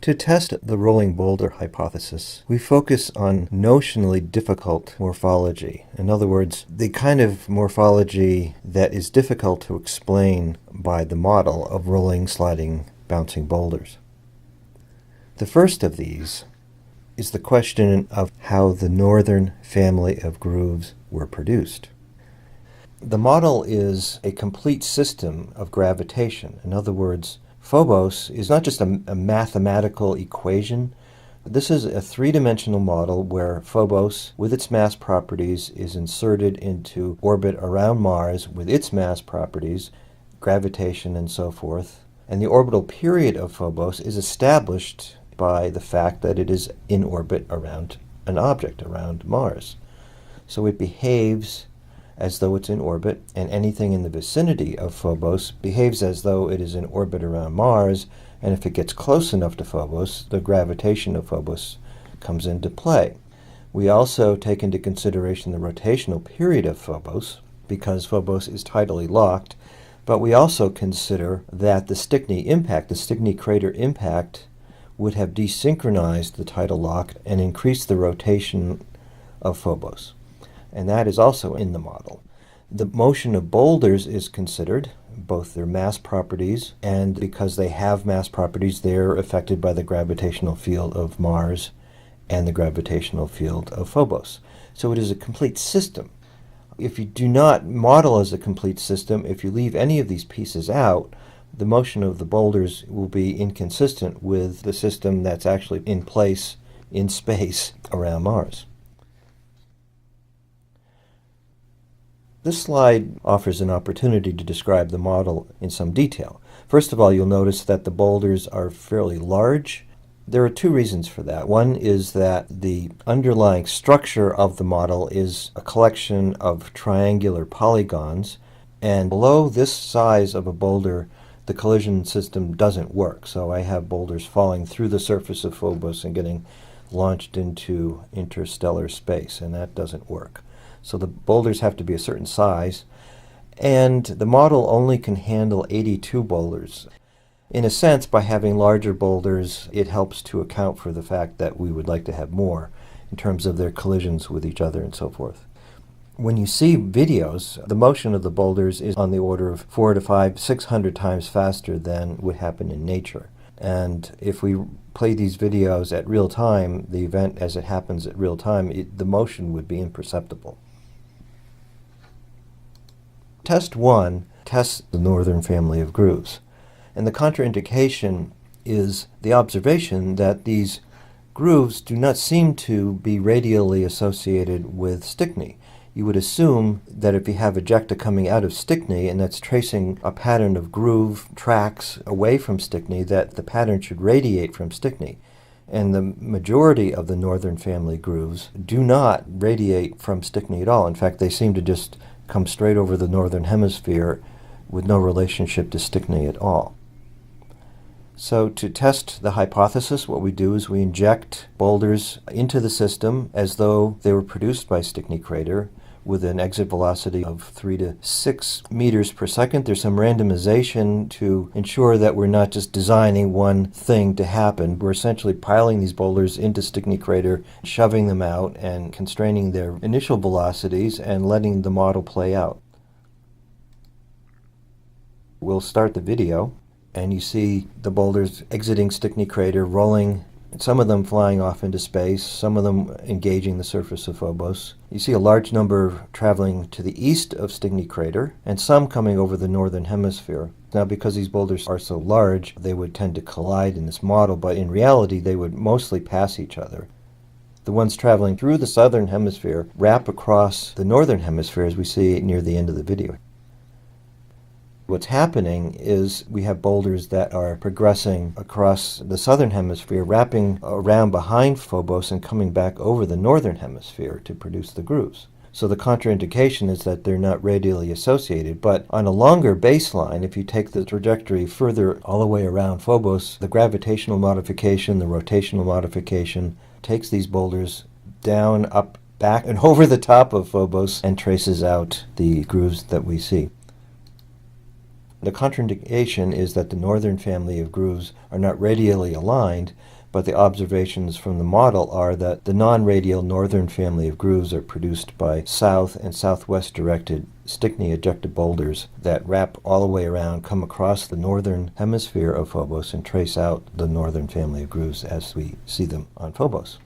To test the rolling boulder hypothesis, we focus on notionally difficult morphology. In other words, the kind of morphology that is difficult to explain by the model of rolling, sliding, bouncing boulders. The first of these is the question of how the northern family of grooves were produced. The model is a complete system of gravitation. In other words, Phobos is not just a mathematical equation. This is a three-dimensional model where Phobos, with its mass properties, is inserted into orbit around Mars with its mass properties, gravitation and so forth. And the orbital period of Phobos is established by the fact that it is in orbit around an object, around Mars. So it behaves as though it's in orbit, and anything in the vicinity of Phobos behaves as though it is in orbit around Mars, and if it gets close enough to Phobos, the gravitation of Phobos comes into play. We also take into consideration the rotational period of Phobos, because Phobos is tidally locked, but we also consider that the Stickney impact, the Stickney Crater impact, would have desynchronized the tidal lock and increased the rotation of Phobos. And that is also in the model. The motion of boulders is considered, both their mass properties, and because they have mass properties, they're affected by the gravitational field of Mars and the gravitational field of Phobos. So it is a complete system. If you do not model as a complete system, if you leave any of these pieces out, the motion of the boulders will be inconsistent with the system that's actually in place in space around Mars. This slide offers an opportunity to describe the model in some detail. First of all, you'll notice that the boulders are fairly large. There are two reasons for that. One is that the underlying structure of the model is a collection of triangular polygons, and below this size of a boulder, the collision system doesn't work. So I have boulders falling through the surface of Phobos and getting launched into interstellar space, and that doesn't work. So the boulders have to be a certain size, and the model only can handle 82 boulders. In a sense, by having larger boulders, it helps to account for the fact that we would like to have more in terms of their collisions with each other and so forth. When you see videos, the motion of the boulders is on the order of 400 to 500, 600 times faster than would happen in nature. And if we play these videos at real time, the event as it happens at real time, the motion would be imperceptible. Test 1 tests the northern family of grooves. And the contraindication is the observation that these grooves do not seem to be radially associated with Stickney. You would assume that if you have ejecta coming out of Stickney and that's tracing a pattern of groove tracks away from Stickney, that the pattern should radiate from Stickney. And the majority of the northern family grooves do not radiate from Stickney at all. In fact, they seem to just come straight over the northern hemisphere with no relationship to Stickney at all. So to test the hypothesis, what we do is we inject boulders into the system as though they were produced by Stickney Crater with an exit velocity of 3 to 6 meters per second. There's some randomization to ensure that we're not just designing one thing to happen. We're essentially piling these boulders into Stickney Crater, shoving them out and constraining their initial velocities and letting the model play out. We'll start the video, and you see the boulders exiting Stickney Crater, rolling, some of them flying off into space, some of them engaging the surface of Phobos. You see a large number traveling to the east of Stickney Crater, and some coming over the northern hemisphere. Now, because these boulders are so large, they would tend to collide in this model, but in reality, they would mostly pass each other. The ones traveling through the southern hemisphere wrap across the northern hemisphere, as we see near the end of the video. What's happening is we have boulders that are progressing across the southern hemisphere, wrapping around behind Phobos and coming back over the northern hemisphere to produce the grooves. So the contraindication is that they're not radially associated, but on a longer baseline, if you take the trajectory further all the way around Phobos, the gravitational modification, the rotational modification, takes these boulders down, up, back, and over the top of Phobos and traces out the grooves that we see. The contraindication is that the northern family of grooves are not radially aligned, but the observations from the model are that the non-radial northern family of grooves are produced by south and southwest directed Stickney Ejecta boulders that wrap all the way around, come across the northern hemisphere of Phobos, and trace out the northern family of grooves as we see them on Phobos.